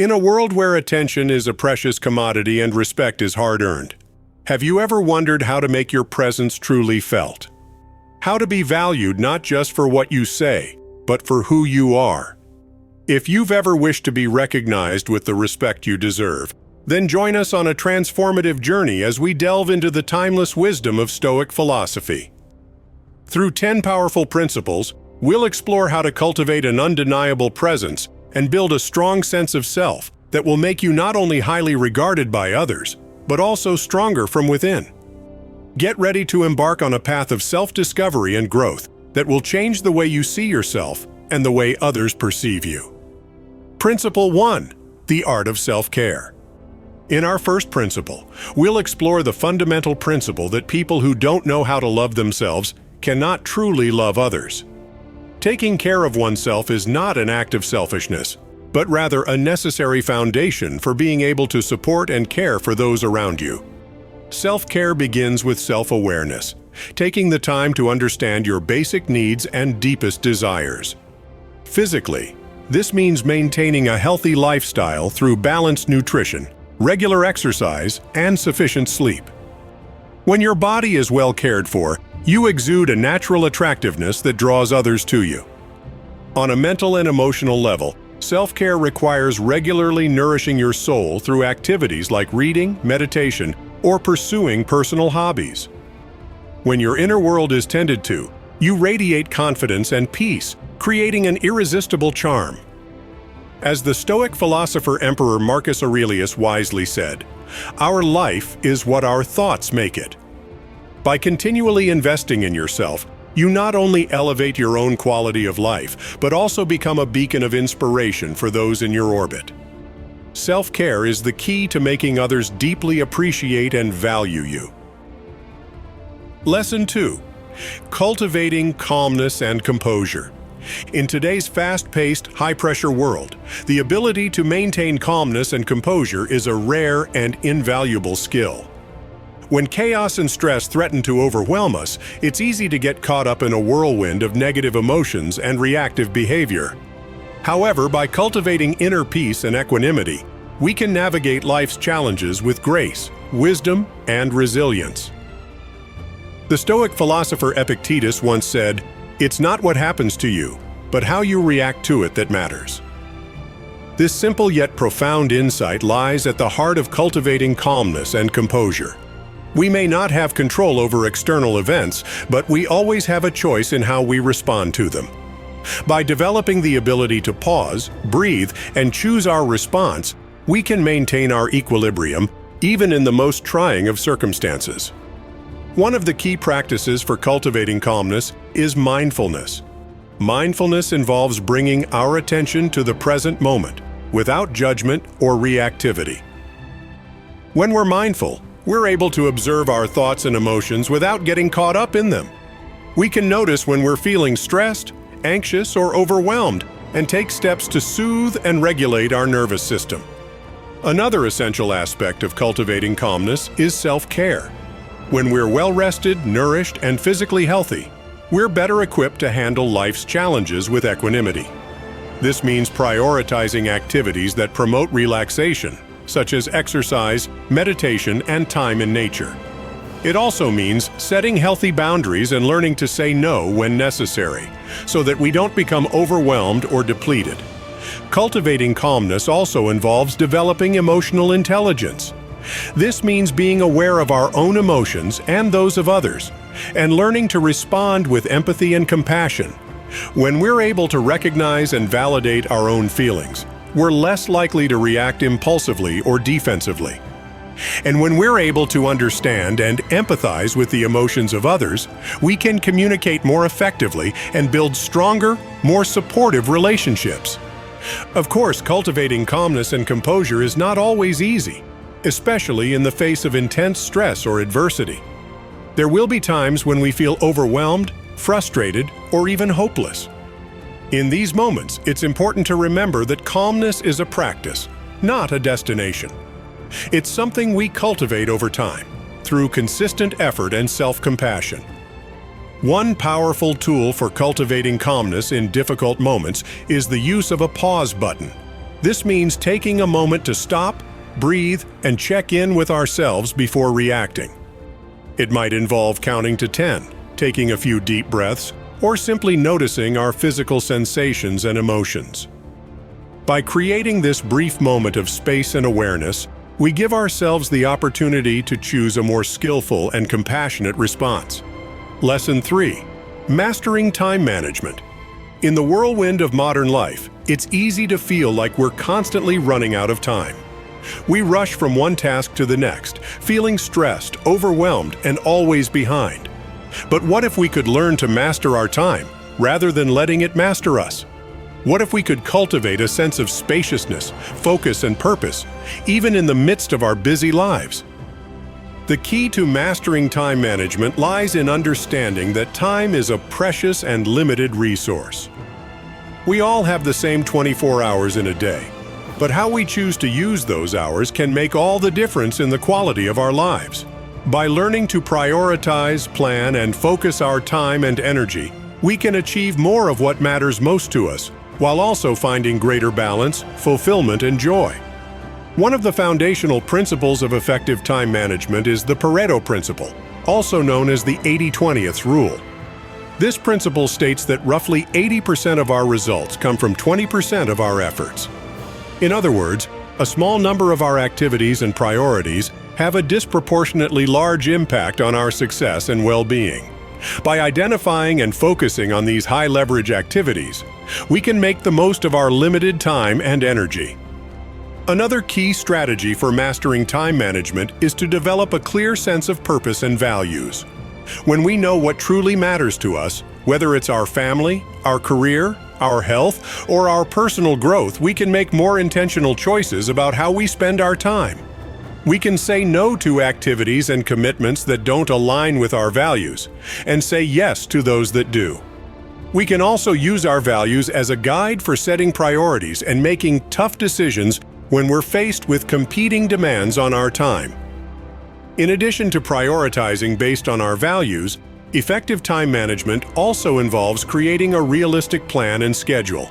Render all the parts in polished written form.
In a world where attention is a precious commodity and respect is hard-earned, have you ever wondered how to make your presence truly felt? How to be valued not just for what you say, but for who you are? If you've ever wished to be recognized with the respect you deserve, then join us on a transformative journey as we delve into the timeless wisdom of Stoic philosophy. Through 10 powerful principles, we'll explore how to cultivate an undeniable presence and build a strong sense of self that will make you not only highly regarded by others, but also stronger from within. Get ready to embark on a path of self-discovery and growth that will change the way you see yourself and the way others perceive you. Principle 1. The art of self-care. In our first principle, we'll explore the fundamental principle that people who don't know how to love themselves cannot truly love others. Taking care of oneself is not an act of selfishness, but rather a necessary foundation for being able to support and care for those around you. Self-care begins with self-awareness, taking the time to understand your basic needs and deepest desires. Physically, this means maintaining a healthy lifestyle through balanced nutrition, regular exercise, and sufficient sleep. When your body is well cared for, you exude a natural attractiveness that draws others to you. On a mental and emotional level, self-care requires regularly nourishing your soul through activities like reading, meditation, or pursuing personal hobbies. When your inner world is tended to, you radiate confidence and peace, creating an irresistible charm. As the Stoic philosopher Emperor Marcus Aurelius wisely said, "Our life is what our thoughts make it." By continually investing in yourself, you not only elevate your own quality of life, but also become a beacon of inspiration for those in your orbit. Self-care is the key to making others deeply appreciate and value you. Lesson 2. Cultivating calmness and composure. In today's fast-paced, high-pressure world, the ability to maintain calmness and composure is a rare and invaluable skill. When chaos and stress threaten to overwhelm us, it's easy to get caught up in a whirlwind of negative emotions and reactive behavior. However, by cultivating inner peace and equanimity, we can navigate life's challenges with grace, wisdom, and resilience. The Stoic philosopher Epictetus once said, "It's not what happens to you, but how you react to it that matters." This simple yet profound insight lies at the heart of cultivating calmness and composure. We may not have control over external events, but we always have a choice in how we respond to them. By developing the ability to pause, breathe, and choose our response, we can maintain our equilibrium even in the most trying of circumstances. One of the key practices for cultivating calmness is mindfulness. Mindfulness involves bringing our attention to the present moment, without judgment or reactivity. When we're mindful, we're able to observe our thoughts and emotions without getting caught up in them. We can notice when we're feeling stressed, anxious, or overwhelmed, and take steps to soothe and regulate our nervous system. Another essential aspect of cultivating calmness is self-care. When we're well-rested, nourished, and physically healthy, we're better equipped to handle life's challenges with equanimity. This means prioritizing activities that promote relaxation, such as exercise, meditation, and time in nature. It also means setting healthy boundaries and learning to say no when necessary, so that we don't become overwhelmed or depleted. Cultivating calmness also involves developing emotional intelligence. This means being aware of our own emotions and those of others, and learning to respond with empathy and compassion. When we're able to recognize and validate our own feelings, we're less likely to react impulsively or defensively. And when we're able to understand and empathize with the emotions of others, we can communicate more effectively and build stronger, more supportive relationships. Of course, cultivating calmness and composure is not always easy, especially in the face of intense stress or adversity. There will be times when we feel overwhelmed, frustrated, or even hopeless. In these moments, it's important to remember that calmness is a practice, not a destination. It's something we cultivate over time, through consistent effort and self-compassion. One powerful tool for cultivating calmness in difficult moments is the use of a pause button. This means taking a moment to stop, breathe, and check in with ourselves before reacting. It might involve counting to 10, taking a few deep breaths, or simply noticing our physical sensations and emotions. By creating this brief moment of space and awareness, we give ourselves the opportunity to choose a more skillful and compassionate response. Lesson 3. Mastering time management. In the whirlwind of modern life, it's easy to feel like we're constantly running out of time. We rush from one task to the next, feeling stressed, overwhelmed, and always behind. But what if we could learn to master our time, rather than letting it master us? What if we could cultivate a sense of spaciousness, focus, and purpose, even in the midst of our busy lives? The key to mastering time management lies in understanding that time is a precious and limited resource. We all have the same 24 hours in a day, but how we choose to use those hours can make all the difference in the quality of our lives. By learning to prioritize, plan, and focus our time and energy, we can achieve more of what matters most to us, while also finding greater balance, fulfillment, and joy. One of the foundational principles of effective time management is the Pareto principle, also known as the 80-20th rule. This principle states that roughly 80% of our results come from 20% of our efforts. In other words, a small number of our activities and priorities have a disproportionately large impact on our success and well-being. By identifying and focusing on these high-leverage activities, we can make the most of our limited time and energy. Another key strategy for mastering time management is to develop a clear sense of purpose and values. When we know what truly matters to us, whether it's our family, our career, our health, or our personal growth, we can make more intentional choices about how we spend our time. We can say no to activities and commitments that don't align with our values, and say yes to those that do. We can also use our values as a guide for setting priorities and making tough decisions when we're faced with competing demands on our time. In addition to prioritizing based on our values, effective time management also involves creating a realistic plan and schedule.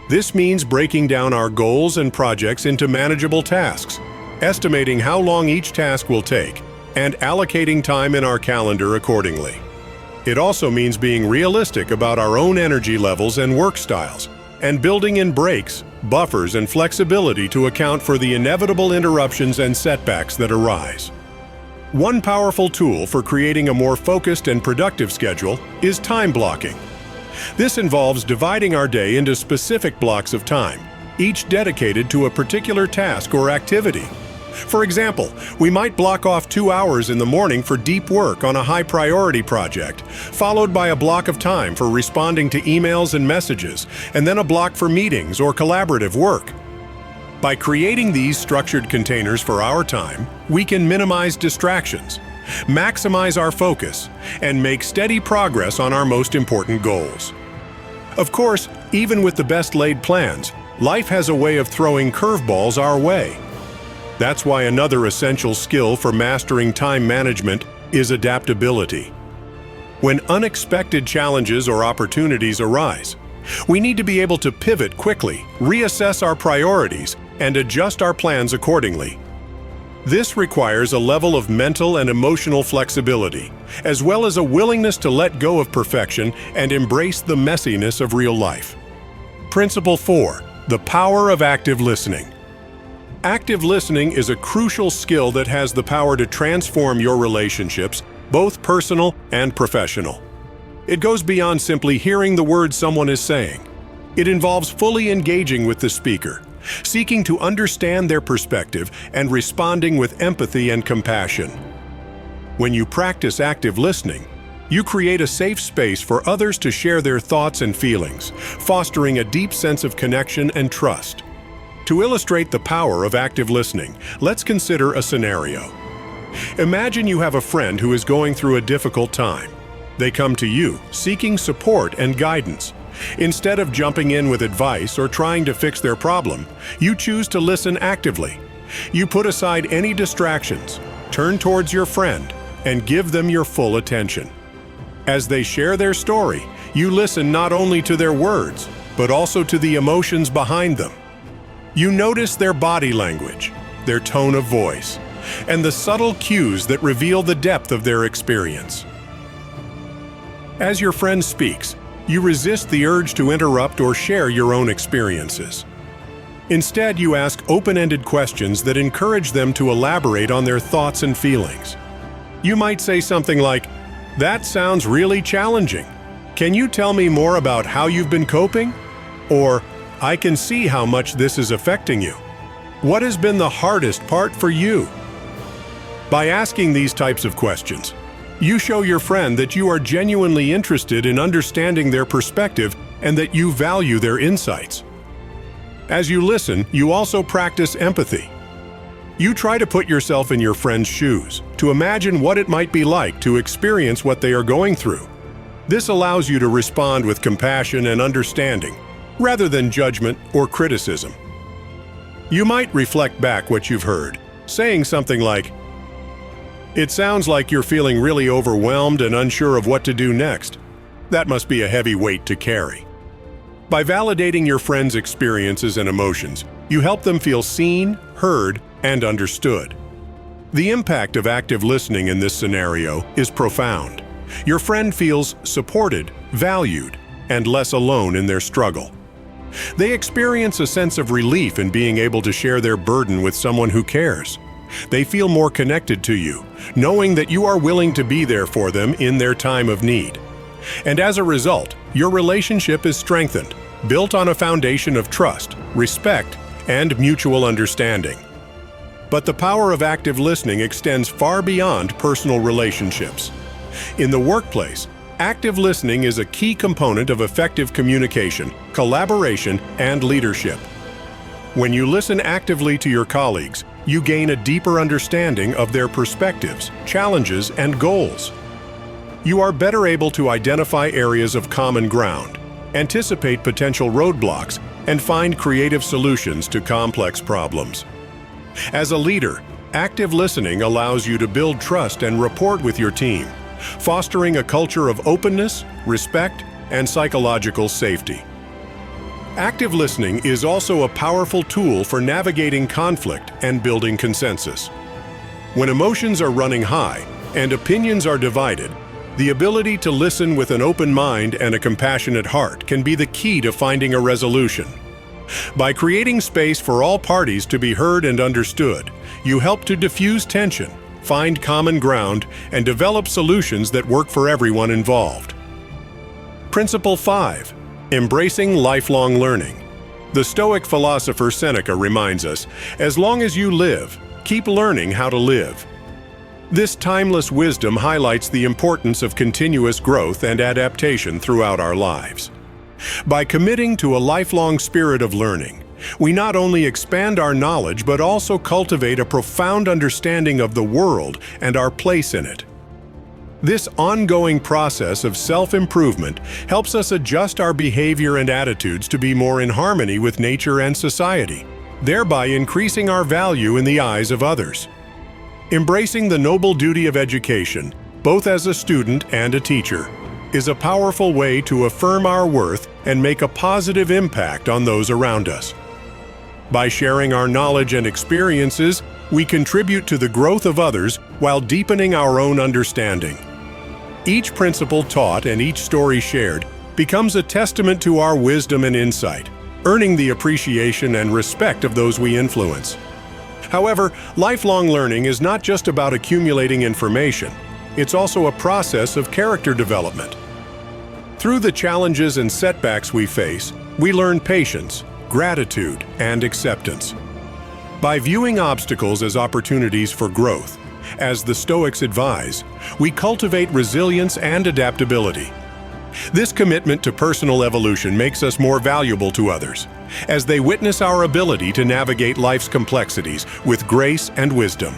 This means breaking down our goals and projects into manageable tasks, estimating how long each task will take, and allocating time in our calendar accordingly. It also means being realistic about our own energy levels and work styles, and building in breaks, buffers, and flexibility to account for the inevitable interruptions and setbacks that arise. One powerful tool for creating a more focused and productive schedule is time blocking. This involves dividing our day into specific blocks of time, each dedicated to a particular task or activity. For example, we might block off 2 hours in the morning for deep work on a high-priority project, followed by a block of time for responding to emails and messages, and then a block for meetings or collaborative work. By creating these structured containers for our time, we can minimize distractions, maximize our focus, and make steady progress on our most important goals. Of course, even with the best-laid plans, life has a way of throwing curveballs our way. That's why another essential skill for mastering time management is adaptability. When unexpected challenges or opportunities arise, we need to be able to pivot quickly, reassess our priorities, and adjust our plans accordingly. This requires a level of mental and emotional flexibility, as well as a willingness to let go of perfection and embrace the messiness of real life. Principle 4. The power of active listening. Active listening is a crucial skill that has the power to transform your relationships, both personal and professional. It goes beyond simply hearing the words someone is saying. It involves fully engaging with the speaker, seeking to understand their perspective and responding with empathy and compassion. When you practice active listening, you create a safe space for others to share their thoughts and feelings, fostering a deep sense of connection and trust. To illustrate the power of active listening, let's consider a scenario. Imagine you have a friend who is going through a difficult time. They come to you, seeking support and guidance. Instead of jumping in with advice or trying to fix their problem, you choose to listen actively. You put aside any distractions, turn towards your friend, and give them your full attention. As they share their story, you listen not only to their words, but also to the emotions behind them. You notice their body language, their tone of voice, and the subtle cues that reveal the depth of their experience. As your friend speaks, you resist the urge to interrupt or share your own experiences. Instead, you ask open-ended questions that encourage them to elaborate on their thoughts and feelings. You might say something like, "That sounds really challenging. Can you tell me more about how you've been coping?" Or, "I can see how much this is affecting you. What has been the hardest part for you?" By asking these types of questions, you show your friend that you are genuinely interested in understanding their perspective and that you value their insights. As you listen, you also practice empathy. You try to put yourself in your friend's shoes, to imagine what it might be like to experience what they are going through. This allows you to respond with compassion and understanding, rather than judgment or criticism. You might reflect back what you've heard, saying something like, "It sounds like you're feeling really overwhelmed and unsure of what to do next. That must be a heavy weight to carry." By validating your friend's experiences and emotions, you help them feel seen, heard, and understood. The impact of active listening in this scenario is profound. Your friend feels supported, valued, and less alone in their struggle. They experience a sense of relief in being able to share their burden with someone who cares. They feel more connected to you, knowing that you are willing to be there for them in their time of need. And as a result, your relationship is strengthened, built on a foundation of trust, respect, and mutual understanding. But the power of active listening extends far beyond personal relationships. In the workplace, active listening is a key component of effective communication, collaboration, and leadership. When you listen actively to your colleagues, you gain a deeper understanding of their perspectives, challenges, and goals. You are better able to identify areas of common ground, anticipate potential roadblocks, and find creative solutions to complex problems. As a leader, active listening allows you to build trust and rapport with your team, fostering a culture of openness, respect, and psychological safety. Active listening is also a powerful tool for navigating conflict and building consensus. When emotions are running high and opinions are divided, the ability to listen with an open mind and a compassionate heart can be the key to finding a resolution. By creating space for all parties to be heard and understood, you help to diffuse tension, find common ground, and develop solutions that work for everyone involved. Principle 5. Embracing lifelong learning. The Stoic philosopher Seneca reminds us, "As long as you live, keep learning how to live." This timeless wisdom highlights the importance of continuous growth and adaptation throughout our lives. By committing to a lifelong spirit of learning, we not only expand our knowledge but also cultivate a profound understanding of the world and our place in it. This ongoing process of self-improvement helps us adjust our behavior and attitudes to be more in harmony with nature and society, thereby increasing our value in the eyes of others. Embracing the noble duty of education, both as a student and a teacher, is a powerful way to affirm our worth and make a positive impact on those around us. By sharing our knowledge and experiences, we contribute to the growth of others while deepening our own understanding. Each principle taught and each story shared becomes a testament to our wisdom and insight, earning the appreciation and respect of those we influence. However, lifelong learning is not just about accumulating information. It's also a process of character development. Through the challenges and setbacks we face, we learn patience, gratitude, and acceptance. By viewing obstacles as opportunities for growth, as the Stoics advise, we cultivate resilience and adaptability. This commitment to personal evolution makes us more valuable to others, as they witness our ability to navigate life's complexities with grace and wisdom.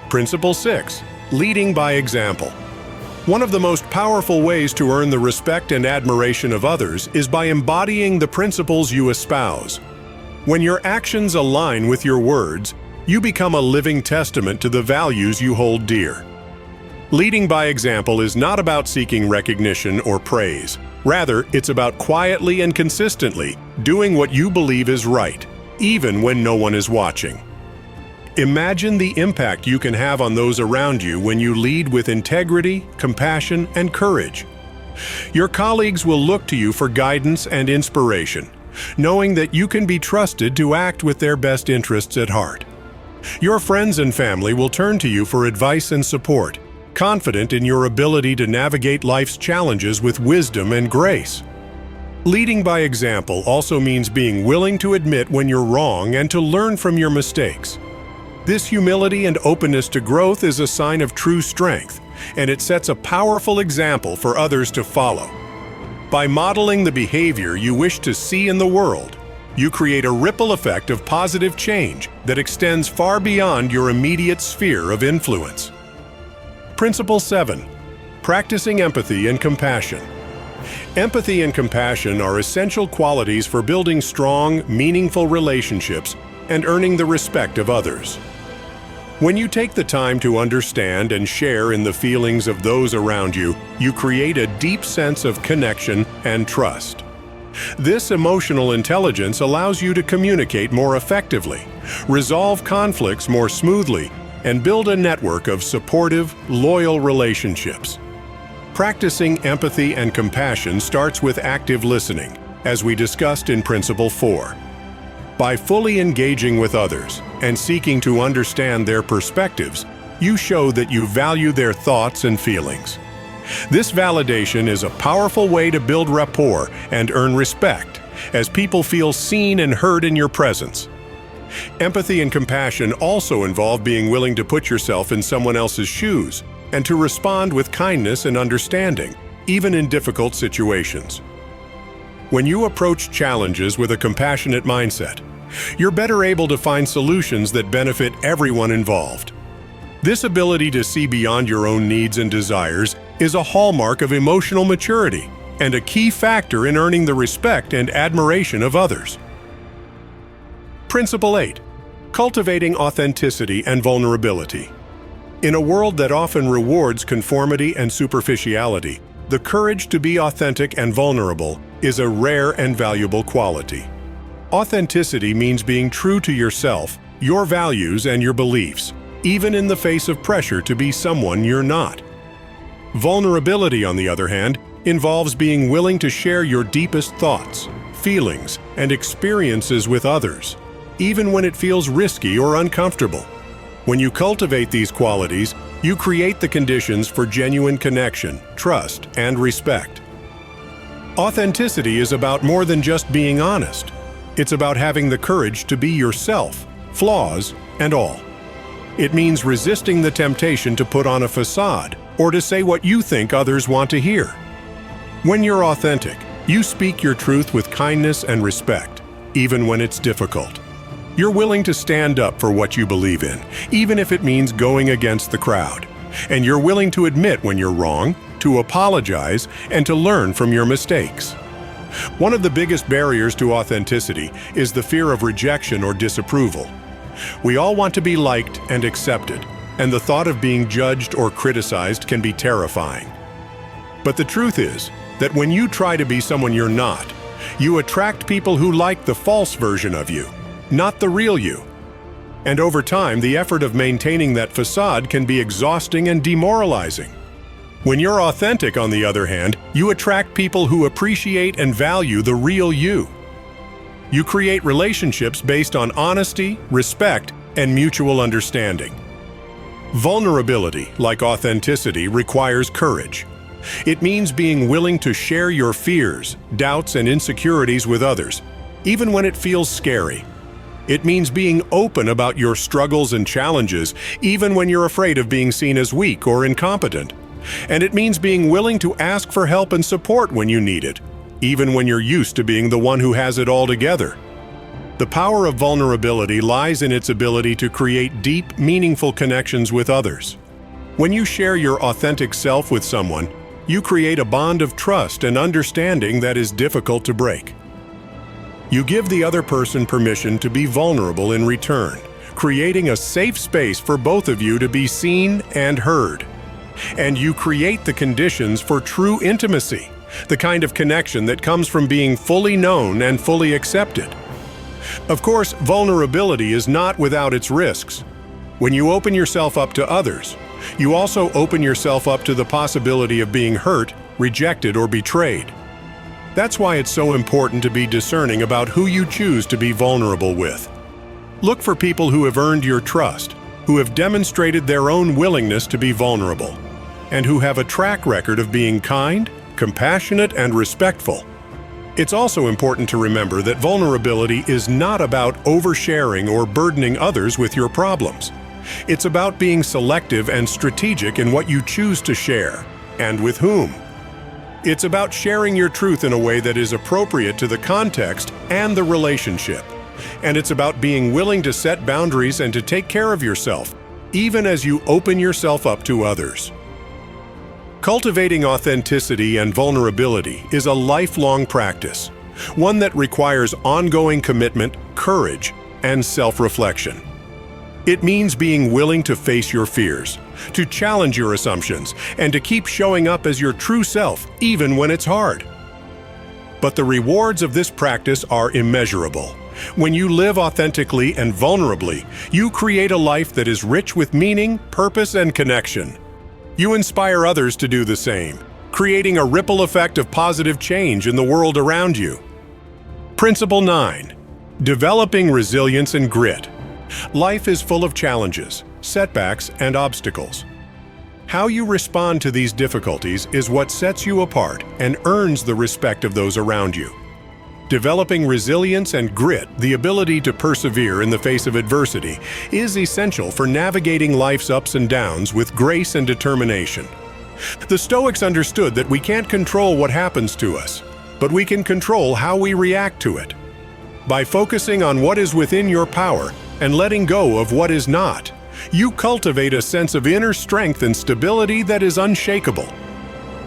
Principle 6. Leading by example. One of the most powerful ways to earn the respect and admiration of others is by embodying the principles you espouse. When your actions align with your words, you become a living testament to the values you hold dear. Leading by example is not about seeking recognition or praise. Rather, it's about quietly and consistently doing what you believe is right, even when no one is watching. Imagine the impact you can have on those around you when you lead with integrity, compassion, and courage. Your colleagues will look to you for guidance and inspiration, knowing that you can be trusted to act with their best interests at heart. Your friends and family will turn to you for advice and support, confident in your ability to navigate life's challenges with wisdom and grace. Leading by example also means being willing to admit when you're wrong and to learn from your mistakes. This humility and openness to growth is a sign of true strength, and it sets a powerful example for others to follow. By modeling the behavior you wish to see in the world, you create a ripple effect of positive change that extends far beyond your immediate sphere of influence. Principle 7. Practicing empathy and compassion. Empathy and compassion are essential qualities for building strong, meaningful relationships and earning the respect of others. When you take the time to understand and share in the feelings of those around you, you create a deep sense of connection and trust. This emotional intelligence allows you to communicate more effectively, resolve conflicts more smoothly, and build a network of supportive, loyal relationships. Practicing empathy and compassion starts with active listening, as we discussed in Principle 4. By fully engaging with others and seeking to understand their perspectives, you show that you value their thoughts and feelings. This validation is a powerful way to build rapport and earn respect, as people feel seen and heard in your presence. Empathy and compassion also involve being willing to put yourself in someone else's shoes and to respond with kindness and understanding, even in difficult situations. When you approach challenges with a compassionate mindset, you're better able to find solutions that benefit everyone involved. This ability to see beyond your own needs and desires is a hallmark of emotional maturity and a key factor in earning the respect and admiration of others. Principle 8. Cultivating authenticity and vulnerability. In a world that often rewards conformity and superficiality, the courage to be authentic and vulnerable is a rare and valuable quality. Authenticity means being true to yourself, your values, and your beliefs, even in the face of pressure to be someone you're not. Vulnerability, on the other hand, involves being willing to share your deepest thoughts, feelings, and experiences with others, even when it feels risky or uncomfortable. When you cultivate these qualities, you create the conditions for genuine connection, trust, and respect. Authenticity is about more than just being honest. It's about having the courage to be yourself, flaws and all. It means resisting the temptation to put on a facade or to say what you think others want to hear. When you're authentic, you speak your truth with kindness and respect, even when it's difficult. You're willing to stand up for what you believe in, even if it means going against the crowd. And you're willing to admit when you're wrong, to apologize, and to learn from your mistakes. One of the biggest barriers to authenticity is the fear of rejection or disapproval. We all want to be liked and accepted, and the thought of being judged or criticized can be terrifying. But the truth is that when you try to be someone you're not, you attract people who like the false version of you, not the real you. And over time, the effort of maintaining that facade can be exhausting and demoralizing. When you're authentic, on the other hand, you attract people who appreciate and value the real you. You create relationships based on honesty, respect, and mutual understanding. Vulnerability, like authenticity, requires courage. It means being willing to share your fears, doubts, and insecurities with others, even when it feels scary. It means being open about your struggles and challenges, even when you're afraid of being seen as weak or incompetent. And it means being willing to ask for help and support when you need it, even when you're used to being the one who has it all together. The power of vulnerability lies in its ability to create deep, meaningful connections with others. When you share your authentic self with someone, you create a bond of trust and understanding that is difficult to break. You give the other person permission to be vulnerable in return, creating a safe space for both of you to be seen and heard. And you create the conditions for true intimacy, the kind of connection that comes from being fully known and fully accepted. Of course, vulnerability is not without its risks. When you open yourself up to others, you also open yourself up to the possibility of being hurt, rejected, or betrayed. That's why it's so important to be discerning about who you choose to be vulnerable with. Look for people who have earned your trust, who have demonstrated their own willingness to be vulnerable, and who have a track record of being kind, compassionate, and respectful. It's also important to remember that vulnerability is not about oversharing or burdening others with your problems. It's about being selective and strategic in what you choose to share, and with whom. It's about sharing your truth in a way that is appropriate to the context and the relationship. And it's about being willing to set boundaries and to take care of yourself, even as you open yourself up to others. Cultivating authenticity and vulnerability is a lifelong practice, one that requires ongoing commitment, courage, and self-reflection. It means being willing to face your fears, to challenge your assumptions, and to keep showing up as your true self, even when it's hard. But the rewards of this practice are immeasurable. When you live authentically and vulnerably, you create a life that is rich with meaning, purpose, and connection. You inspire others to do the same, creating a ripple effect of positive change in the world around you. Principle 9. Developing resilience and grit. Life is full of challenges, setbacks, and obstacles. How you respond to these difficulties is what sets you apart and earns the respect of those around you. Developing resilience and grit, the ability to persevere in the face of adversity, is essential for navigating life's ups and downs with grace and determination. The Stoics understood that we can't control what happens to us, but we can control how we react to it. By focusing on what is within your power and letting go of what is not, you cultivate a sense of inner strength and stability that is unshakable.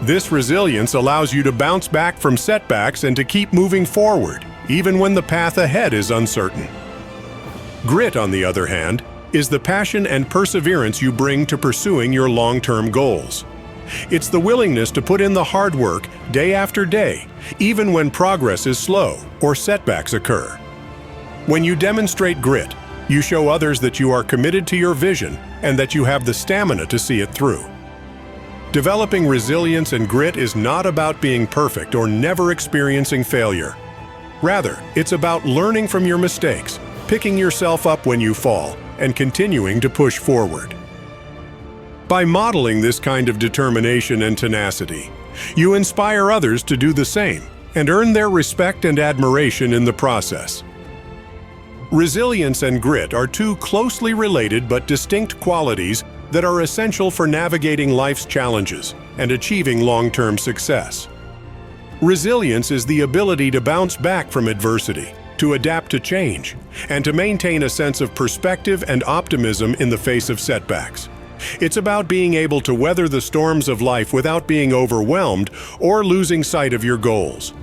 This resilience allows you to bounce back from setbacks and to keep moving forward, even when the path ahead is uncertain. Grit, on the other hand, is the passion and perseverance you bring to pursuing your long-term goals. It's the willingness to put in the hard work day after day, even when progress is slow or setbacks occur. When you demonstrate grit, you show others that you are committed to your vision and that you have the stamina to see it through. Developing resilience and grit is not about being perfect or never experiencing failure. Rather, it's about learning from your mistakes, picking yourself up when you fall, and continuing to push forward. By modeling this kind of determination and tenacity, you inspire others to do the same and earn their respect and admiration in the process. Resilience and grit are two closely related but distinct qualities that are essential for navigating life's challenges and achieving long-term success. Resilience is the ability to bounce back from adversity, to adapt to change, and to maintain a sense of perspective and optimism in the face of setbacks. It's about being able to weather the storms of life without being overwhelmed or losing sight of your goals.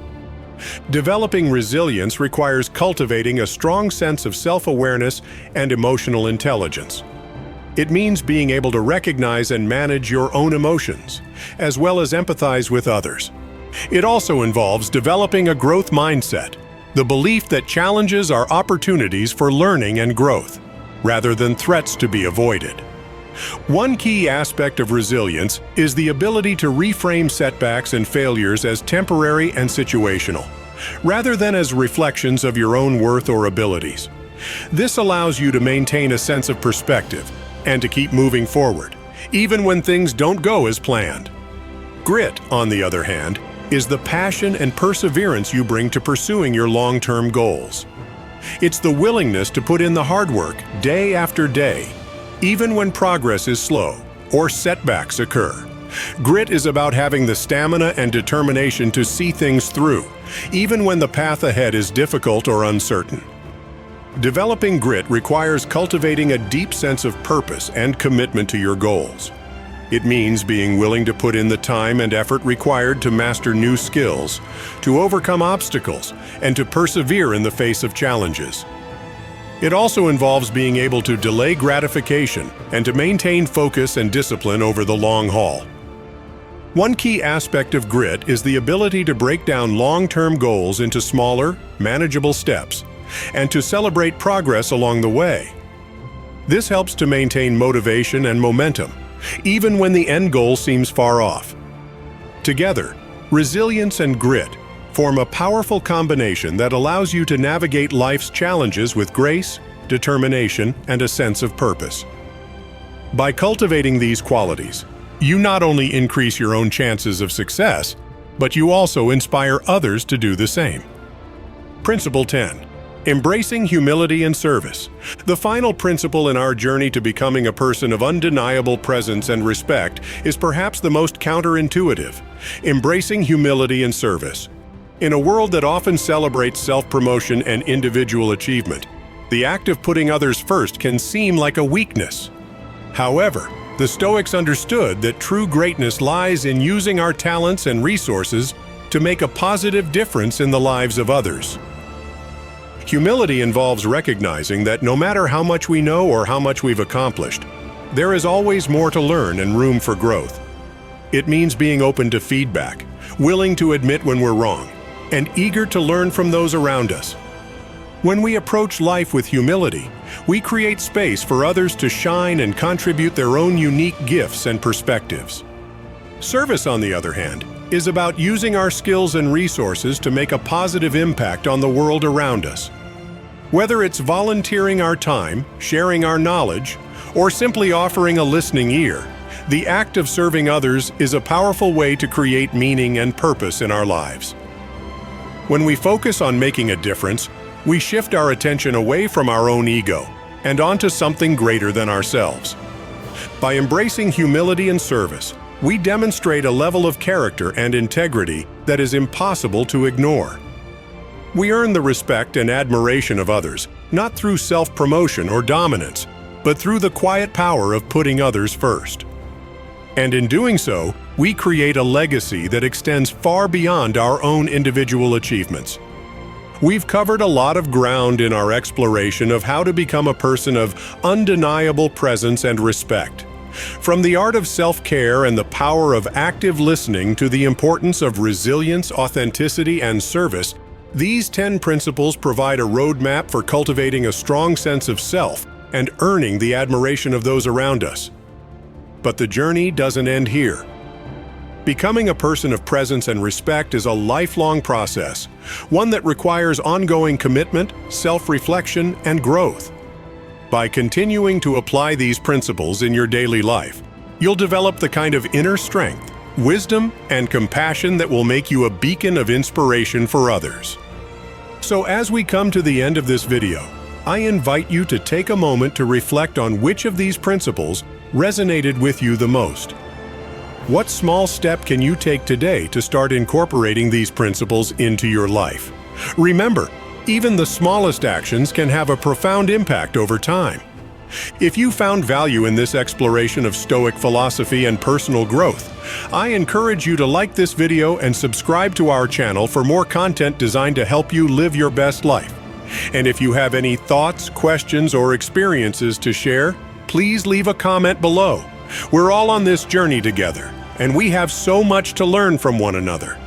Developing resilience requires cultivating a strong sense of self-awareness and emotional intelligence. It means being able to recognize and manage your own emotions, as well as empathize with others. It also involves developing a growth mindset, the belief that challenges are opportunities for learning and growth, rather than threats to be avoided. One key aspect of resilience is the ability to reframe setbacks and failures as temporary and situational, rather than as reflections of your own worth or abilities. This allows you to maintain a sense of perspective and to keep moving forward, even when things don't go as planned. Grit, on the other hand, is the passion and perseverance you bring to pursuing your long-term goals. It's the willingness to put in the hard work day after day, even when progress is slow or setbacks occur. Grit is about having the stamina and determination to see things through, even when the path ahead is difficult or uncertain. Developing grit requires cultivating a deep sense of purpose and commitment to your goals. It means being willing to put in the time and effort required to master new skills, to overcome obstacles, and to persevere in the face of challenges. It also involves being able to delay gratification and to maintain focus and discipline over the long haul. One key aspect of grit is the ability to break down long-term goals into smaller, manageable steps and to celebrate progress along the way. This helps to maintain motivation and momentum, even when the end goal seems far off. Together, resilience and grit form a powerful combination that allows you to navigate life's challenges with grace, determination, and a sense of purpose. By cultivating these qualities, you not only increase your own chances of success, but you also inspire others to do the same. Principle 10. Embracing humility and service. The final principle in our journey to becoming a person of undeniable presence and respect is perhaps the most counterintuitive: embracing humility and service. In a world that often celebrates self-promotion and individual achievement, the act of putting others first can seem like a weakness. However, the Stoics understood that true greatness lies in using our talents and resources to make a positive difference in the lives of others. Humility involves recognizing that no matter how much we know or how much we've accomplished, there is always more to learn and room for growth. It means being open to feedback, willing to admit when we're wrong, and eager to learn from those around us. When we approach life with humility, we create space for others to shine and contribute their own unique gifts and perspectives. Service, on the other hand, is about using our skills and resources to make a positive impact on the world around us. Whether it's volunteering our time, sharing our knowledge, or simply offering a listening ear, the act of serving others is a powerful way to create meaning and purpose in our lives. When we focus on making a difference, we shift our attention away from our own ego and onto something greater than ourselves. By embracing humility and service, we demonstrate a level of character and integrity that is impossible to ignore. We earn the respect and admiration of others, not through self-promotion or dominance, but through the quiet power of putting others first. And in doing so, we create a legacy that extends far beyond our own individual achievements. We've covered a lot of ground in our exploration of how to become a person of undeniable presence and respect. From the art of self-care and the power of active listening to the importance of resilience, authenticity, and service, these 10 principles provide a roadmap for cultivating a strong sense of self and earning the admiration of those around us. But the journey doesn't end here. Becoming a person of presence and respect is a lifelong process, one that requires ongoing commitment, self-reflection, and growth. By continuing to apply these principles in your daily life, you'll develop the kind of inner strength, wisdom, and compassion that will make you a beacon of inspiration for others. So as we come to the end of this video, I invite you to take a moment to reflect on which of these principles resonated with you the most. What small step can you take today to start incorporating these principles into your life? Remember, even the smallest actions can have a profound impact over time. If you found value in this exploration of Stoic philosophy and personal growth, I encourage you to like this video and subscribe to our channel for more content designed to help you live your best life. And if you have any thoughts, questions, or experiences to share, please leave a comment below. We're all on this journey together, and we have so much to learn from one another.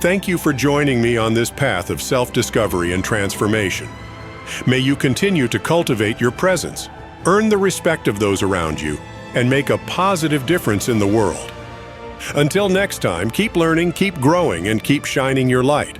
Thank you for joining me on this path of self-discovery and transformation. May you continue to cultivate your presence, earn the respect of those around you, and make a positive difference in the world. Until next time, keep learning, keep growing, and keep shining your light.